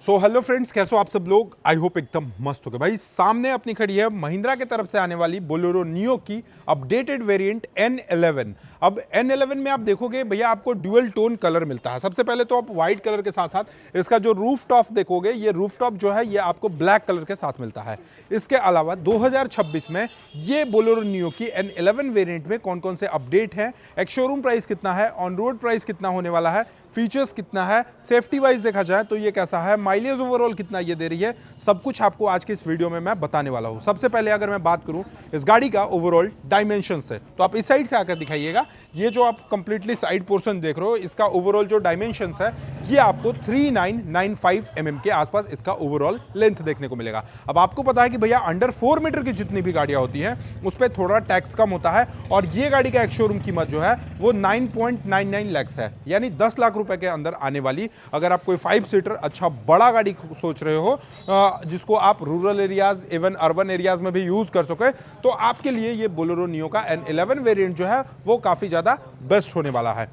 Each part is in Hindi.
हेलो फ्रेंड्स, कैसे हो आप सब लोग। आई होप एकदम मस्त हो गए। भाई सामने अपनी खड़ी है महिंद्रा की तरफ से आने वाली बोलेरो नियो की अपडेटेड वेरिएंट N11। अब N11 में आप देखोगे भैया आपको ड्यूअल टोन कलर मिलता है। सबसे पहले तो आप व्हाइट कलर के साथ साथ इसका जो रूफ टॉप देखोगे, ये रूफ टॉप जो है ये आपको ब्लैक कलर के साथ मिलता है। इसके अलावा 2026 में ये बोलेरो नियो की N11 वेरिएंट में कौन कौन से अपडेट हैं, एक शोरूम प्राइस कितना है, ऑन रोड प्राइस कितना होने वाला है, फीचर्स कितना है, सेफ्टी वाइज देखा जाए तो ये कैसा है, माइलेज ओवरऑल कितना ये दे रही है, सब कुछ आपको आज की इस वीडियो में मैं बताने वाला हूं। सबसे पहले अगर मैं बात करूं इस गाड़ी का ओवरऑल डायमेंशन से, तो आप इस साइड से आकर दिखाइएगा। ये जो आप कंप्लीटली साइड पोर्शन देख रहे हो, इसका ओवरऑल जो डायमेंशन है ये आपको 3995 mm के आसपास इसका ओवरऑल लेंथ देखने को मिलेगा। अब आपको पता है कि भैया अंडर 4 मीटर की जितनी भी गाड़ियां होती हैं उस पर थोड़ा टैक्स कम होता है, और ये गाड़ी का एक शोरूम कीमत जो है वो 9.99 लाख है, यानी 10 लाख रुपए के अंदर आने वाली। अगर आप कोई 5 सीटर अच्छा बड़ा गाड़ी सोच रहे हो जिसको आप rural areas even urban areas में भी यूज कर सके, तो आपके लिए ये बोलेरो नियो का N11 वेरिएंट जो है वो काफी ज्यादा बेस्ट होने वाला है।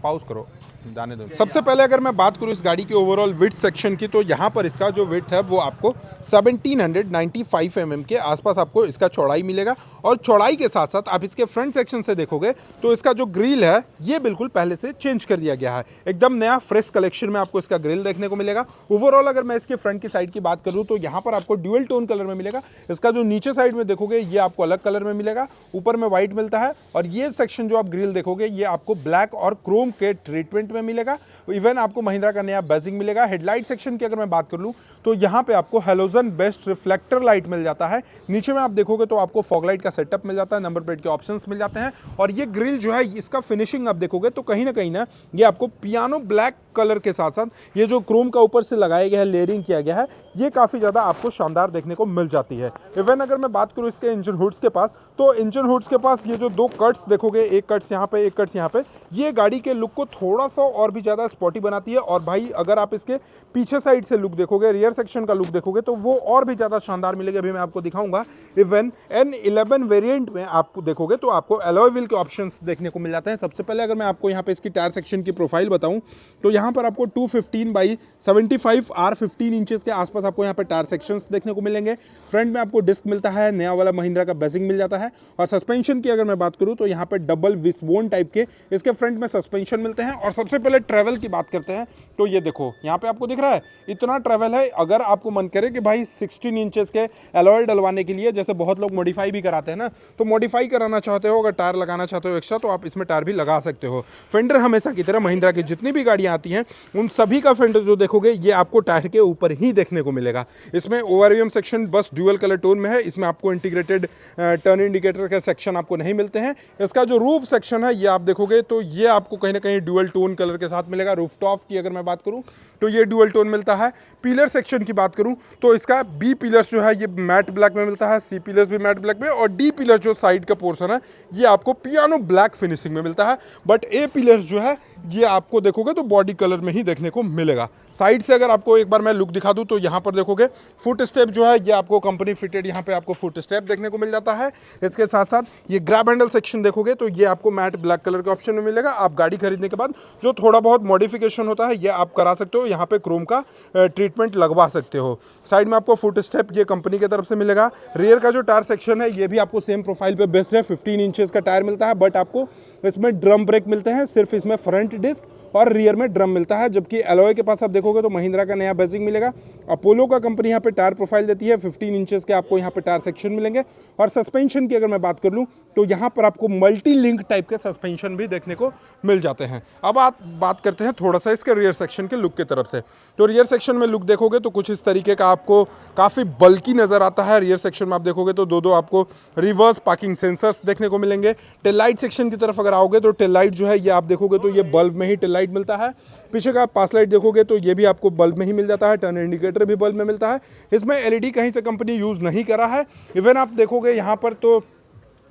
पॉज करो, जाने दो। सबसे पहले अगर मैं बात करूं इस गाड़ी के ओवरऑल विड्थ सेक्शन की, तो यहां पर इसका जो विड्थ है वो आपको 1795 mm के आसपास आपको इसका चौड़ाई मिलेगा। और चौड़ाई के साथ साथ आप इसके फ्रंट सेक्शन से देखोगे तो इसका जो ग्रिल है ये बिल्कुल पहले से चेंज कर दिया गया है। एकदम नया फ्रेश कलेक्शन में आपको इसका ग्रिल देखने को मिलेगा। ओवरऑल अगर मैं इसके फ्रंट की साइड की बात करूं तो यहाँ पर आपको ड्यूअल टोन कलर में मिलेगा। इसका जो नीचे साइड में देखोगे ये आपको अलग कलर में मिलेगा, ऊपर में व्हाइट मिलता है, और ये सेक्शन जो आप ग्रिल देखोगे ये आपको ब्लैक और क्रोम के ट्रीटमेंट में मिलेगा। इवन आपको महिंद्रा का नया बैजिंग मिलेगा। हेडलाइट सेक्शन की अगर मैं बात कर लूं तो यहां पे आपको हेलोजन बेस्ड रिफ्लेक्टर लाइट मिल जाता है। नीचे में आप देखोगे तो आपको फॉग लाइट का सेटअप मिल जाता है, नंबर प्लेट के ऑप्शंस मिल जाते हैं, और ये ग्रिल जो है इसका फिनिशिंग आप देखोगे तो कहीं ना ये आपको पियानो ब्लैक कलर के साथ साथ ये जो क्रोम का ऊपर से लगाया गया है, लेयरिंग किया गया है, ये काफी ज्यादा आपको शानदार देखने को मिल जाती है। इवन अगर मैं बात करूं इसके इंजन हुड्स के पास, तो इंजन हुड्स के पास ये जो दो कट्स देखोगे, एक कट्स यहाँ पे एक कट्स यहाँ पे, ये गाड़ी के लुक को थोड़ा सा और भी ज्यादा स्पॉटी बनाती है। और भाई अगर आप इसके पीछे साइड से लुक देखोगे, रियर सेक्शन का लुक देखोगे, तो वो और भी ज्यादा शानदार मिलेगा। अभी मैं आपको दिखाऊंगा। इवन N11 वेरिएंट में आप देखोगे तो आपको अलॉय व्हील के ऑप्शंस देखने को मिल जाते हैं। सबसे पहले अगर मैं आपको यहाँ पे इसकी टायर सेक्शन की प्रोफाइल बताऊं तो यहाँ पर आपको 215/75 R15 इंचेस के आसपास आपको यहाँ पे टायर सेक्शंस देखने को मिलेंगे। फ्रंट में आपको डिस्क मिलता है, नया वाला महिंद्रा का बेसिंग मिल जाता है। और सस्पेंशन की अगर मैं बात करूं तो यहाँ पे डबल विस्बोन टाइप के इसके फ्रंट में सस्पेंशन मिलते हैं। और सबसे पहले ट्रैवल की बात करते हैं तो ये देखो यहाँ पे आपको दिख रहा है इतना ट्रैवल है। अगर आपको मन करे कि भाई 16 इंचेस के अलॉय डलवाने के लिए, जैसे बहुत लोग मॉडिफाई भी कराते हैं ना, तो मॉडिफाई कराना चाहते हो, अगर टायर लगाना चाहते हो एक्स्ट्रा, तो आप इसमें टायर भी लगा सकते हो। फेंडर हमेशा की तरह महिंद्रा की जितनी भी गाड़ियां आती हैं उन सभी का फेंडर जो देखोगे ये आपको टायर के ऊपर ही देखने को मिलेगा। इसमें ओवरव्हील सेक्शन बस ड्यूअल कलर टोन में है। इसमें आपको इंटीग्रेटेड टर्न इंडिकेटर के सेक्शन आपको नहीं मिलते हैं। इसका जो रूफ सेक्शन है ये आप देखोगे तो ये आपको कहीं ना कहीं ड्यूअल टोन कलर के साथ मिलेगा। रूफ टॉप की अगर मैं बात करूं तो ये ड्यूअल टोन मिलता है। पिलर सेक्शन की बात करूं तो इसका बी पिलर्स जो है ये मैट ब्लैक में मिलता है, सी पिलर्स भी मैट ब्लैक में, और डी पिलर जो साइड का पोर्शन है ये आपको पियानो ब्लैक फिनिशिंग में मिलता है। बट ए पिलर्स जो है ये आपको देखोगे तो बॉडी कलर में ही देखने को मिलेगा। साइड से अगर आपको एक बार मैं लुक दिखा दूं तो यहाँ पर देखोगे फुट स्टेप जो है ये आपको कंपनी फिटेड यहाँ पे आपको फुट स्टेप देखने को मिल जाता है। इसके साथ साथ ये ग्रैब हैंडल सेक्शन देखोगे तो ये आपको मैट ब्लैक कलर के ऑप्शन में मिलेगा। आप गाड़ी खरीदने के बाद जो थोड़ा बहुत मॉडिफिकेशन होता है ये आप करा सकते हो, यहाँ पे क्रोम का ट्रीटमेंट लगवा सकते हो। साइड में आपको फुट स्टेप ये कंपनी की तरफ से मिलेगा। रियर का जो टायर सेक्शन है ये भी आपको सेम प्रोफाइल पे बेस्ट है। 15 इंचेस का टायर मिलता है, बट आपको इसमें ड्रम ब्रेक मिलते हैं। सिर्फ इसमें फ्रंट डिस्क और रियर में ड्रम मिलता है। जबकि अलॉय के पास आप देखोगे तो महिंद्रा का नया बेसिंग मिलेगा। अपोलो का कंपनी यहाँ पे टायर प्रोफाइल देती है, 15 इंचेस के आपको यहाँ पे टायर सेक्शन मिलेंगे। और सस्पेंशन की अगर मैं बात कर लूँ तो यहाँ पर आपको मल्टी लिंक टाइप के सस्पेंशन भी देखने को मिल जाते हैं। अब आप बात करते हैं थोड़ा सा इसके रियर सेक्शन के लुक की तरफ से। तो रियर सेक्शन में लुक देखोगे तो कुछ इस तरीके का आपको काफ़ी बल्कि नज़र आता है। रियर सेक्शन में आप देखोगे तो दो आपको रिवर्स पार्किंग सेंसर्स देखने को मिलेंगे। टेल लाइट सेक्शन की तरफ अगर आओगे तो टेल लाइट जो है ये आप देखोगे तो ये बल्ब में ही टेल लाइट मिलता है। पीछे का पास लाइट देखोगे तो ये भी आपको बल्ब में ही मिल जाता है। टर्न इंडिकेटर भी बल्ब में मिलता है। इसमें एलईडी कहीं से कंपनी यूज़ नहीं करा है। इवन आप देखोगे यहाँ पर तो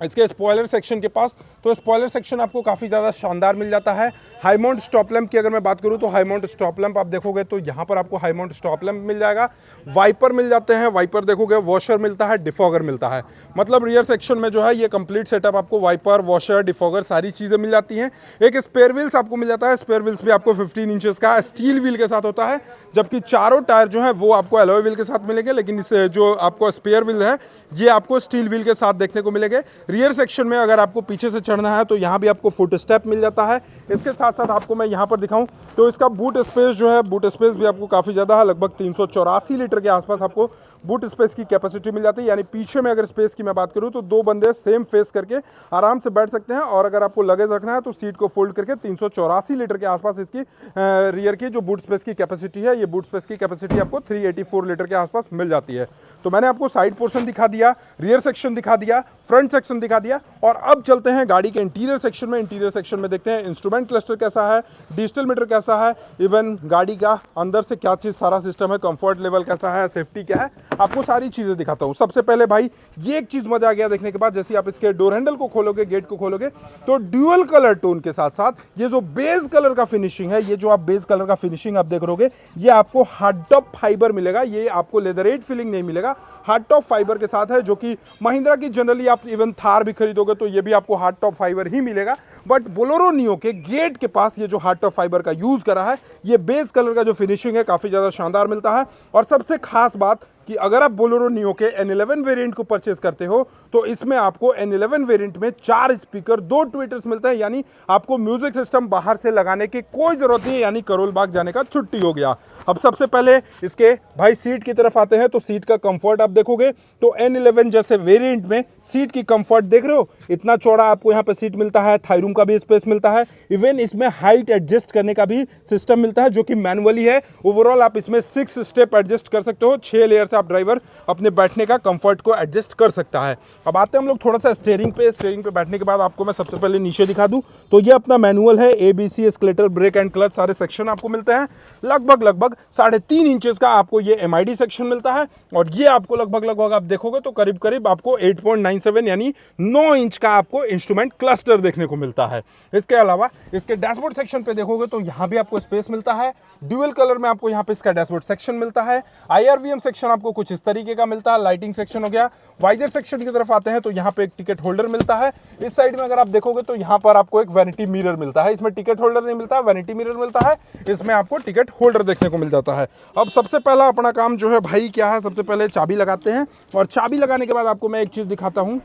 इसके स्पॉइलर सेक्शन के पास, तो स्पॉइलर सेक्शन आपको काफ़ी ज़्यादा शानदार मिल जाता है। हाई माउंट स्टॉप लैंप की अगर मैं बात करूँ तो हाई माउंट स्टॉप लैंप आप देखोगे तो यहाँ पर आपको हाई माउंट स्टॉप लैंप मिल जाएगा। वाइपर मिल जाते हैं, वाइपर देखोगे, वॉशर मिलता है, डिफॉगर मिलता है। मतलब रियर सेक्शन में जो है ये कंप्लीट सेटअप आपको वाइपर, वॉशर, डिफॉगर सारी चीज़ें मिल जाती हैं। एक स्पेयर व्हील्स आपको मिल जाता है, स्पेयर व्हील्स भी आपको 15 इंचेस का स्टील व्हील के साथ होता है, जबकि चारों टायर जो है वो आपको एलॉय व्हील के साथ मिलेंगे, लेकिन इस जो आपको स्पेयर व्हील है ये आपको स्टील व्हील के साथ देखने को मिलेंगे। रियर सेक्शन में अगर आपको पीछे से चढ़ना है तो यहाँ भी आपको फुट स्टेप मिल जाता है। इसके साथ साथ आपको मैं यहाँ पर दिखाऊं तो इसका बूट स्पेस जो है, बूट स्पेस भी आपको काफ़ी ज़्यादा है, लगभग 384 लीटर के आसपास आपको बूट स्पेस की कैपेसिटी मिल जाती है। यानी पीछे में अगर स्पेस की मैं बात करूँ तो 2 बंदे सेम फेस करके आराम से बैठ सकते हैं, और अगर आपको लगेज रखना है तो सीट को फोल्ड करके 384 लीटर के आसपास इसकी रियर की जो बूट स्पेस की कैपेसिटी है, ये बूट स्पेस की कैपेसिटी आपको 384 लीटर के आसपास मिल जाती है। तो मैंने आपको साइड पोर्शन दिखा दिया, रियर सेक्शन दिखा दिया, फ्रंट सेक्शन दिखा दिया, और अब चलते हैं गाड़ी के इंटीरियर सेक्शन में। इंटीरियर सेक्शन में देखते हैं इंस्ट्रूमेंट क्लस्टर कैसा है, डिजिटल मीटर कैसा है, इवन गाड़ी का अंदर से क्या चीज़ सारा सिस्टम है, कंफर्ट लेवल कैसा है, सेफ्टी क्या है, आपको सारी चीज़ें दिखाता हूँ। सबसे पहले भाई ये एक चीज़ मजा आ गया देखने के बाद, जैसे आप इसके डोर हैंडल को खोलोगे, गेट को खोलोगे, तो ड्यूअल कलर टोन के साथ साथ ये जो बेस कलर का फिनिशिंग है, ये जो आप बेस कलर का फिनिशिंग आप देख रहोगे, ये आपको हार्ड टॉप फाइबर मिलेगा। ये आपको लेदरेट फीलिंग नहीं मिलेगा, हार्ड टॉप फाइबर के साथ है, जो कि महिंद्रा की जनरली आप इवन थार भी खरीदोगे तो ये भी आपको हार्ड टॉप फाइबर ही मिलेगा। बट बोलेरो नियो के गेट के पास ये जो हार्ड टॉप फाइबर का यूज करा है, ये बेस कलर का जो फिनिशिंग है काफी ज्यादा शानदार मिलता है। और सबसे खास बात कि अगर आप बोलेरो नियो के N11 वेरिएंट को परचेस करते हो तो इसमें आपको N11 वेरिएंट में 4 स्पीकर, 2 ट्विटर्स मिलते हैं, यानी आपको म्यूजिक सिस्टम बाहर से लगाने की कोई जरूरत नहीं है, यानी करोल बाग जाने का छुट्टी हो गया। अब सबसे पहले इसके भाई सीट की तरफ आते हैं, तो सीट का कंफर्ट आप देखोगे तो N11 जैसे वेरिएंट में सीट की कंफर्ट देख रहे हो, इतना चौड़ा आपको यहाँ पे सीट मिलता है, थाई रूम का भी स्पेस मिलता है, इवन इसमें हाइट एडजस्ट करने का भी सिस्टम मिलता है जो कि मैनुअली है। ओवरऑल आप इसमें 6 स्टेप एडजस्ट कर सकते हो, 6 लेयर से आप ड्राइवर अपने बैठने का कंफर्ट को एडजस्ट कर सकता है। अब आते हैं हम लोग थोड़ा सा स्टीयरिंग पे बैठने के बाद आपको मैं सबसे पहले नीचे दिखा दूं तो ये अपना मैनुअल है, ABC, escalator, brake and clutch सारे सेक्शन आपको मिलते हैं। लगभग 3.5 इंचेस का आपको ये MID सेक्शन मिलता है, और ये आपको लगभग आप देखोगे तो करीब आपको 8.97 यानी 9 इंच का आपको इंस्ट्रूमेंट क्लस्टर देखने को मिलता है। इसके अलावा इसके डैशबोर्ड सेक्शन पे देखोगे तो यहाँ भी आपको स्पेस मिलता है, ड्यूअल कलर में आपको यहाँ पे इसका डैशबोर्ड सेक्शन मिलता है। IRVM सेक्शन आपको कुछ इस तरीके का मिलता है, लाइटिंग सेक्शन हो गया। वाइजर सेक्शन की तरफ आते हैं तो यहाँ पे एक टिकट होल्डर मिलता है। इस साइड में अगर आप देखोगे तो यहाँ पर आपको एक वैनिटी मिरर मिलता है, इसमें टिकट होल्डर नहीं मिलता, वैनिटी मिरर मिलता है, इसमें आपको टिकट होल्डर देखने को मिल जाता है। अब सबसे पहला अपना काम जो है भाई क्या है, सबसे पहले चाबी लगाते हैं, और चाबी लगाने के बाद आपको मैं एक चीज दिखाता हूं,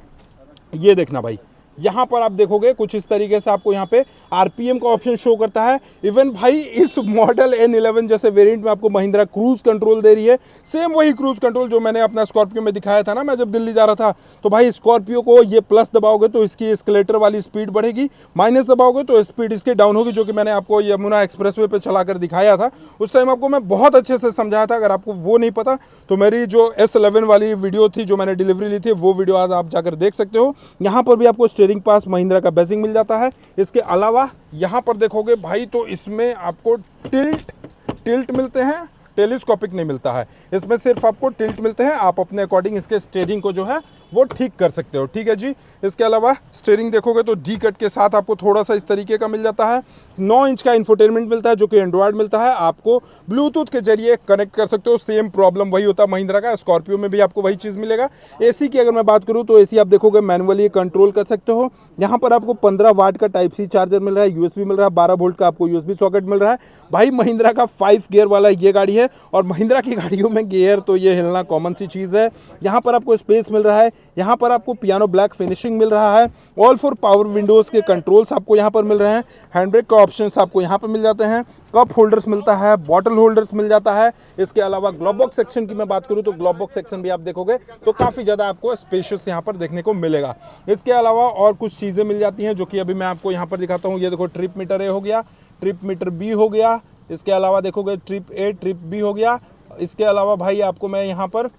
ये देखना भाई, यहाँ पर आप देखोगे कुछ इस तरीके से आपको यहाँ पे RPM का ऑप्शन शो करता है। इवन भाई इस मॉडल N11 जैसे वेरिएंट में आपको महिंद्रा क्रूज कंट्रोल दे रही है, सेम वही क्रूज कंट्रोल जो मैंने अपना स्कॉर्पियो में दिखाया था ना, मैं जब दिल्ली जा रहा था। तो भाई स्कॉर्पियो को ये प्लस दबाओगे तो इसकी एस्केलेटर वाली स्पीड बढ़ेगी, माइनस दबाओगे तो स्पीड इसकी डाउन होगी, जो कि मैंने आपको यमुना एक्सप्रेसवे पे चलाकर दिखाया था। उस टाइम आपको मैं बहुत अच्छे से समझाया था, अगर आपको वो नहीं पता तो मेरी जो S11 वाली वीडियो थी जो मैंने डिलीवरी ली थी, वो वीडियो आज आप जाकर देख सकते हो। यहाँ पर भी आपको स्टीयरिंग पास महिंद्रा का बेसिंग मिल जाता है। इसके अलावा यहाँ पर देखोगे भाई तो इसमें आपको टिल्ट मिलते हैं, टेलीस्कोपिक नहीं मिलता है, इसमें सिर्फ आपको टिल्ट मिलते हैं। आप अपने अकॉर्डिंग इसके स्टीयरिंग को जो है वो ठीक कर सकते हो, ठीक है जी। इसके अलावा स्टीयरिंग देखोगे तो डी कट के साथ आपको थोड़ा सा इस तरीके का मिल जाता है। 9 इंच का इंफोटेनमेंट मिलता है जो कि एंड्रॉयड मिलता है, आपको ब्लूटूथ के जरिए कनेक्ट कर सकते हो। सेम प्रॉब्लम वही होता है महिंद्रा का, स्कॉर्पियो में भी आपको वही चीज़ मिलेगा। AC की अगर मैं बात करूँ तो AC आप देखोगे मैनुअली कंट्रोल कर सकते हो। यहाँ पर आपको 15 वाट का टाइप C चार्जर मिल रहा है, USB मिल रहा है, 12 वोल्ट का आपको USB सॉकेट मिल रहा है। भाई महिंद्रा का 5 गियर वाला ये गाड़ी है, और महिंद्रा की गाड़ियों में गियर तो ये हिलना कॉमन सी चीज़ है। यहाँ पर आपको स्पेस मिल रहा है, यहाँ पर आपको पियानो ब्लैक फिनिशिंग मिल रहा है। ऑल 4 पावर विंडोज़ के कंट्रोल्स आपको यहाँ पर मिल रहे हैं। हैंड ब्रेक का ऑप्शंस आपको यहाँ पर मिल जाते हैं। कप होल्डर्स मिलता है, बॉटल होल्डर्स मिल जाता है। इसके अलावा ग्लोव बॉक्स सेक्शन की मैं बात करूँ तो ग्लोव बॉक्स सेक्शन भी आप देखोगे तो काफ़ी ज़्यादा आपको स्पेशियस यहाँ पर देखने को मिलेगा। इसके अलावा और कुछ चीज़ें मिल जाती हैं जो कि अभी मैं आपको यहाँ पर दिखाता हूँ। ये देखो ट्रिप मीटर A हो गया, ट्रिप मीटर B हो गया। इसके अलावा देखोगे ट्रिप A, ट्रिप B हो गया। इसके अलावा भाई आपको मैं यहाँ पर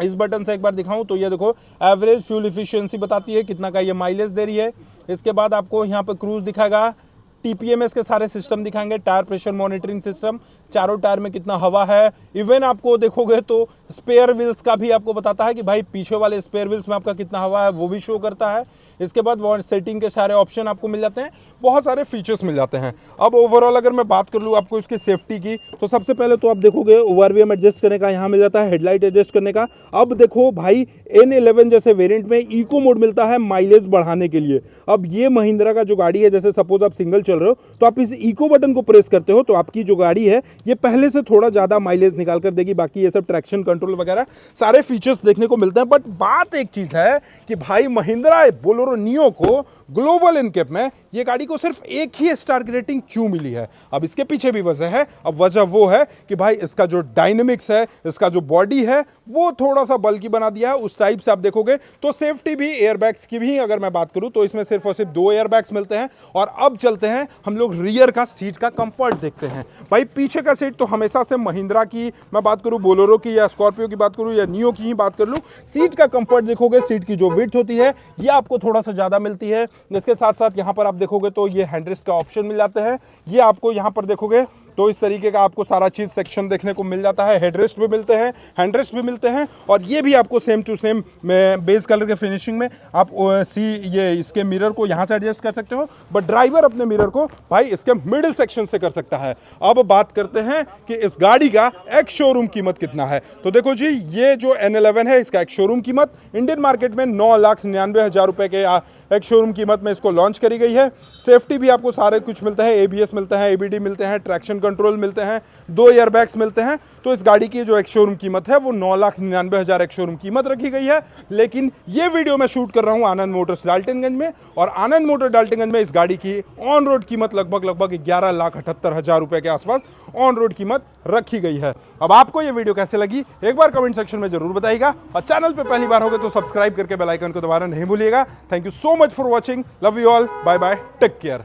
इस बटन से एक बार दिखाऊं तो ये देखो एवरेज फ्यूल इफिशियंसी बताती है, कितना का ये माइलेज दे रही है। इसके बाद आपको यहाँ पर क्रूज दिखाएगा, TPMS के सारे सिस्टम दिखाएंगे, टायर प्रेशर मॉनिटरिंग सिस्टम, चारों टायर में कितना हवा है। इवन आपको देखोगे तो स्पेयर व्हील्स का भी आपको बताता है कि भाई पीछे वाले स्पेयर व्हील्स में आपका कितना हवा है, वो भी शो करता है। इसके बाद वो सेटिंग के सारे ऑप्शन आपको मिल जाते हैं, बहुत सारे फीचर्स मिल जाते हैं। अब ओवरऑल अगर मैं बात कर लूँ आपको इसकी सेफ्टी की, तो सबसे पहले तो आप देखोगे ओवरवीएम एडजस्ट करने का यहाँ मिल जाता है, हेडलाइट एडजस्ट करने का। अब देखो भाई N11 जैसे वेरिएंट में इको मोड मिलता है माइलेज बढ़ाने के लिए। अब ये महिंद्रा का जो गाड़ी है, जैसे सपोज आप सिंगल चल रहे हो तो आप इस इको बटन को प्रेस करते हो तो आपकी जो गाड़ी है ये पहले से थोड़ा ज्यादा माइलेज निकाल कर देगी। बाकी ये सब ट्रैक्शन कंट्रोल वगैरह सारे फीचर्स देखने को मिलते हैं। बट बात एक चीज है कि भाई महिंद्रा बोलेरो नियो को ग्लोबल इनकैप में ये गाड़ी को सिर्फ एक ही स्टार की रेटिंग क्यों मिली है? अब इसके पीछे भी वजह है। अब वजह वो है कि भाई इसका जो डायनेमिक्स है, इसका जो बॉडी है वो थोड़ा सा बल्कि बना दिया है। उस टाइप से आप देखोगे तो सेफ्टी भी, एयरबैग्स की भी अगर मैं बात करूं तो इसमें सिर्फ और सिर्फ 2 एयरबैग्स मिलते हैं। और अब चलते हैं हम लोग रियर का सीट का कंफर्ट देखते हैं। भाई पीछे का सीट तो हमेशा से महिंद्रा की मैं बात करूं, बोलेरो की या स्कॉर्पियो की बात करूं या नियो की ही बात कर लूं, सीट का कंफर्ट देखोगे, सीट की जो विड्थ होती है ये आपको थोड़ा सा ज्यादा मिलती है। इसके साथ साथ यहां पर आप देखोगे तो ये हैंडरेस्ट का ऑप्शन मिल जाते हैं। ये आपको यहां पर देखोगे तो इस तरीके का आपको सारा चीज सेक्शन देखने को मिल जाता है। हेडरेस्ट भी मिलते हैं, हैंडरेस्ट भी मिलते हैं, और ये भी आपको same to same base colour के फिनिशिंग में आप ये इसके मिरर को यहां से एडजस्ट कर सकते हो। बट ड्राइवर अपने मिरर को भाई इसके मिडिल सेक्शन से कर सकता है। अब बात करते हैं कि इस गाड़ी का एक्स शोरूम कीमत कितना है। तो देखो जी, ये जो N11 है इसका एक्स शोरूम कीमत इंडियन मार्केट में 9,99,000 रुपए के एक्स शोरूम कीमत में इसको लॉन्च करी गई है। सेफ्टी भी आपको सारे कुछ मिलता है, ABS मिलता है, ABD मिलते हैं, ट्रैक्शन कंट्रोल मिलते हैं, 2 एयरबैग्स मिलते हैं। तो इस गाड़ी की जो एक्स शोरूम कीमत है वो 9,99,000 एक्स शोरूम कीमत रखी गई है। लेकिन ये वीडियो मैं शूट कर रहा हूं आनंद मोटर्स डाल्टनगंज में, और आनंद मोटर डाल्टनगंज में इस गाड़ी की ऑन रोड कीमत लगभग 11,78,000 रुपए के आसपास ऑन रोड कीमत रखी गई है। अब आपको ये वीडियो कैसे लगी एक बार कमेंट सेक्शन में जरूर बताइएगा, और चैनल पे पहली बार होगे तो सब्सक्राइब करके बेल आइकन को दबाना नहीं भूलिएगा। Thank you so much for watching, love you all, bye bye, take care.